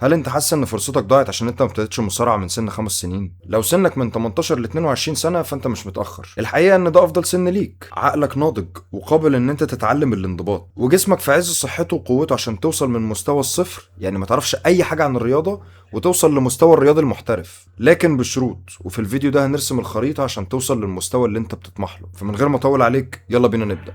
هل انت حاسس ان فرصتك ضاعت عشان انت ما ابتديتش مصارعه من سن 5 سنين؟ لو سنك من 18 ل 22 سنه فانت مش متاخر. الحقيقه ان ده افضل سن ليك، عقلك ناضج وقابل ان انت تتعلم الانضباط، وجسمك في عز صحته وقوته عشان توصل من مستوى الصفر، يعني ما تعرفش اي حاجه عن الرياضه، وتوصل لمستوى الرياضي المحترف، لكن بشروط. وفي الفيديو ده هنرسم الخريطه عشان توصل للمستوى اللي انت بتطمح له. فمن غير ما اطول عليك، يلا بينا نبدا.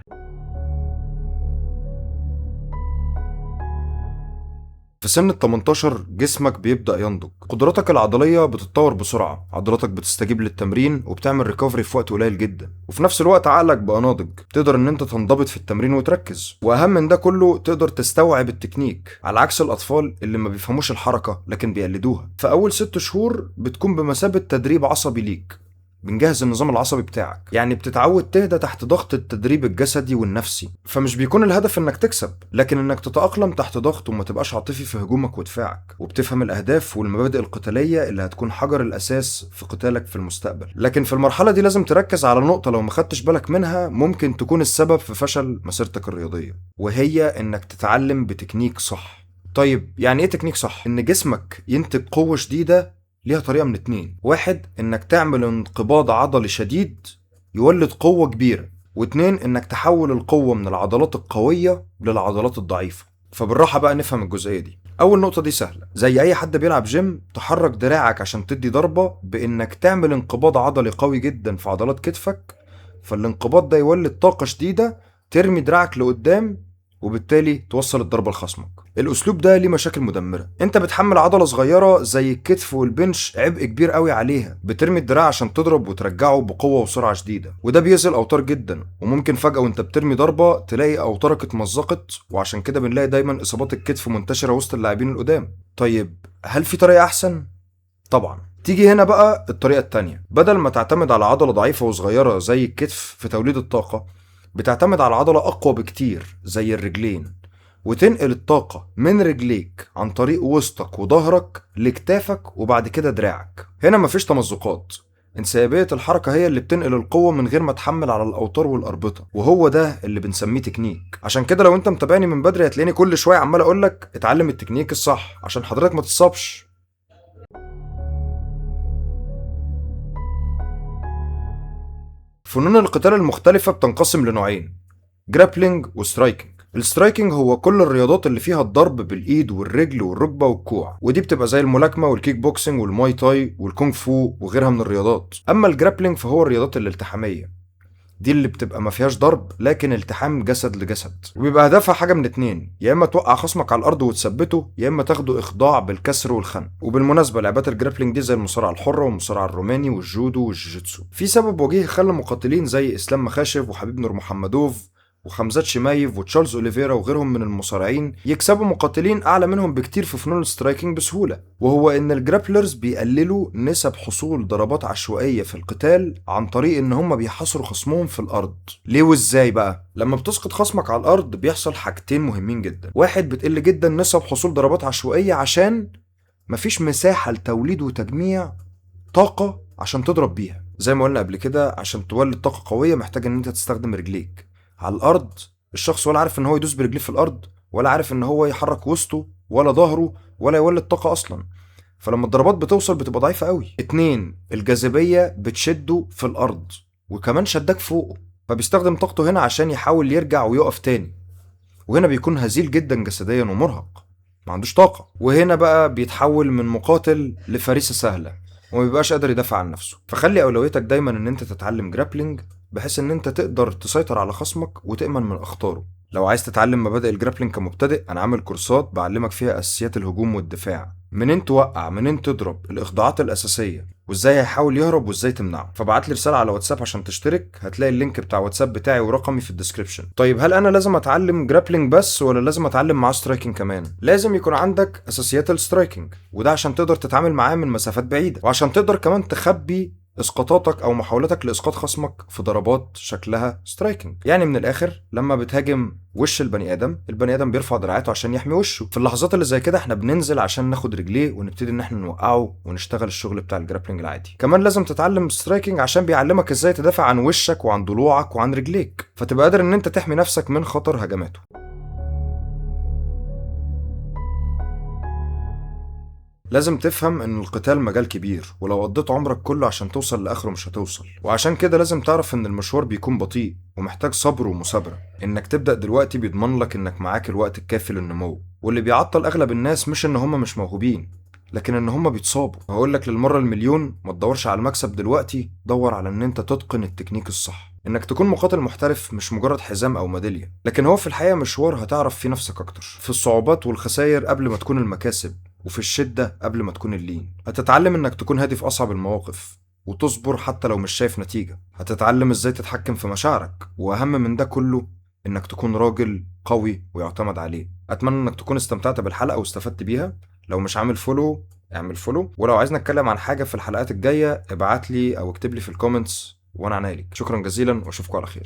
في سن ال 18 جسمك بيبدأ ينضج، قدراتك العضلية بتتطور بسرعة، عضلاتك بتستجيب للتمرين وبتعمل ريكفري في وقت قليل جدا، وفي نفس الوقت عقلك بقى ناضج، تقدر ان انت تنضبط في التمرين وتركز، واهم من ده كله تقدر تستوعب التكنيك، على عكس الاطفال اللي ما بيفهموش الحركة لكن بيقلدوها. في اول 6 شهور بتكون بمثابة تدريب عصبي ليك، بنجهز النظام العصبي بتاعك، يعني بتتعود تهدى تحت ضغط التدريب الجسدي والنفسي. فمش بيكون الهدف انك تكسب، لكن انك تتأقلم تحت ضغط وما تبقاش عاطفي في هجومك ودفاعك، وبتفهم الاهداف والمبادئ القتالية اللي هتكون حجر الاساس في قتالك في المستقبل. لكن في المرحلة دي لازم تركز على نقطة لو ما خدتش بالك منها ممكن تكون السبب في فشل مسيرتك الرياضية، وهي انك تتعلم بتكنيك صح. طيب يعني ايه تكنيك صح؟ ان جسمك ينتج قوة شديدة ليها طريقة من اتنين: واحد، انك تعمل انقباض عضلي شديد يولد قوة كبيرة، واتنين، انك تحول القوة من العضلات القوية للعضلات الضعيفة. فبالراحة بقى نفهم الجزئية دي. اول نقطة دي سهلة، زي اي حد بيلعب جيم، تحرك دراعك عشان تدي ضربة بانك تعمل انقباض عضلي قوي جدا في عضلات كتفك، فالانقباض ده يولد طاقة شديدة ترمي دراعك لقدام، وبالتالي توصل الضربة لخصمك. الاسلوب ده ليه مشاكل مدمرة. انت بتحمل عضلة صغيرة زي الكتف والبنش عبء كبير قوي عليها، بترمي الدراع عشان تضرب وترجعه بقوة وسرعة شديدة، وده بيأذي الاوتار جدا، وممكن فجأة وانت بترمي ضربة تلاقي اوتارك اتمزقت، وعشان كده بنلاقي دايما اصابات الكتف منتشرة وسط اللاعبين القدام. طيب هل في طريقة احسن؟ طبعا. تيجي هنا بقى الطريقة التانية، بدل ما تعتمد على عضلة ضعيفة وصغيرة زي الكتف في توليد الطاقة، بتعتمد على عضلة أقوى بكتير زي الرجلين، وتنقل الطاقة من رجليك عن طريق وسطك وظهرك لكتافك وبعد كده دراعك. هنا مفيش تمزقات، انسيابية الحركة هي اللي بتنقل القوة من غير ما تحمل على الأوتار والأربطة، وهو ده اللي بنسميه تكنيك. عشان كده لو انت متابعني من بدري هتلاقيني كل شوية عمال أقولك اتعلم التكنيك الصح عشان حضرتك ما تتصابش. فنون القتال المختلفة بتنقسم لنوعين: جرابلينج وسترايكنج. السترايكنج هو كل الرياضات اللي فيها الضرب بالايد والرجل والركبه والكوع، ودي بتبقى زي الملاكمه والكيك بوكسنج والماي تاي والكونغ فو وغيرها من الرياضات. اما الجرابلينج فهو الرياضات الالتحاميه، دي اللي بتبقى ما فيهاش ضرب لكن التحام جسد لجسد، وبيبقى هدفها حاجه من اتنين: يا اما توقع خصمك على الارض وتثبته، يا اما تاخده اخضاع بالكسر والخنق. وبالمناسبه لعبات الجرابلينج دي زي المصارعه الحره والمصارعه الروماني والجودو والجوجيتسو. في سبب وجيه خلى مقاتلين زي اسلام مخاشف وحبيب نور محمدوف وخمزات شمايف وتشارلز اوليفيرا وغيرهم من المصارعين يكسبوا مقاتلين اعلى منهم بكتير في فنون السترايكنج بسهوله، وهو ان الجرابلرز بيقللوا نسب حصول ضربات عشوائيه في القتال عن طريق ان هم بيحاصروا خصمهم في الارض. ليه وازاي بقى؟ لما بتسقط خصمك على الارض بيحصل حاجتين مهمين جدا: واحد، بتقل جدا نسب حصول ضربات عشوائيه عشان مفيش مساحه لتوليد وتجميع طاقه عشان تضرب بيها. زي ما قلنا قبل كده، عشان تولد طاقه قويه محتاج ان انت تستخدم رجليك. على الارض الشخص ولا عارف ان هو يدوس برجليه في الارض، ولا عارف ان هو يحرك وسطه ولا ظهره ولا يولد طاقه اصلا، فلما الضربات بتوصل بتبقى ضعيفه قوي. اتنين، الجاذبيه بتشده في الارض وكمان شدك فوقه، فبيستخدم طاقته هنا عشان يحاول يرجع ويقف تاني، وهنا بيكون هزيل جدا جسديا ومرهق، ما عندوش طاقه. وهنا بقى بيتحول من مقاتل لفريسه سهله وما بيبقاش قادر يدافع عن نفسه. فخلي اولويتك دايما ان انت تتعلم جرابلينج بحيث ان انت تقدر تسيطر على خصمك وتأمن من اخطاره. لو عايز تتعلم مبادئ الجرابلينج كمبتدئ، انا عامل كورسات بعلمك فيها اساسيات الهجوم والدفاع، منين توقع، منين تضرب، الاخضاعات الاساسيه، وازاي هيحاول يهرب وازاي تمنعه. فبعت لي رساله على واتساب عشان تشترك، هتلاقي اللينك بتاع واتساب بتاعي ورقمي في الديسكريبشن. طيب هل انا لازم اتعلم جرابلينج بس ولا لازم اتعلم معاه سترايكنج كمان؟ لازم يكون عندك اساسيات السترايكنج، وده عشان تقدر تتعامل معاه من مسافات بعيده، وعشان تقدر كمان تخبي اسقاطاتك او محاولاتك لاسقاط خصمك في ضربات شكلها سترايكنج. يعني من الاخر، لما بتهاجم وش البني ادم بيرفع دراعاته عشان يحمي وشه. في اللحظات اللي زي كده احنا بننزل عشان ناخد رجليه ونبتدي ان احنا نوقعه ونشتغل الشغل بتاع الجرابلينج العادي. كمان لازم تتعلم سترايكنج عشان بيعلمك ازاي تدافع عن وشك وعن ضلوعك وعن رجليك، فتبقى قادر ان انت تحمي نفسك من خطر هجماته. لازم تفهم ان القتال مجال كبير، ولو قضيت عمرك كله عشان توصل لاخره مش هتوصل. وعشان كده لازم تعرف ان المشوار بيكون بطيء ومحتاج صبر ومثابرة. انك تبدأ دلوقتي بيضمن لك انك معاك الوقت الكافي للنمو، واللي بيعطل اغلب الناس مش ان هم مش موهوبين، لكن ان هم بيتصابوا. هقول لك للمرة المليون، ما تدورش على المكسب دلوقتي، دور على ان انت تتقن التكنيك الصح. انك تكون مقاتل محترف مش مجرد حزام او ميدالية، لكن هو في الحقيقة مشوار هتعرف فيه نفسك اكتر، في الصعوبات والخسائر قبل ما تكون المكاسب، وفي الشدة قبل ما تكون اللين. هتتعلم انك تكون هادي في اصعب المواقف، وتصبر حتى لو مش شايف نتيجة. هتتعلم ازاي تتحكم في مشاعرك، واهم من ده كله انك تكون راجل قوي ويعتمد عليه. اتمنى انك تكون استمتعت بالحلقة واستفدت بيها. لو مش عامل فولو اعمل فولو، ولو عايز نتكلم عن حاجة في الحلقات الجاية ابعت لي او اكتب لي في الكومنتس وانا عنالك. شكرا جزيلا واشوفكم على خير.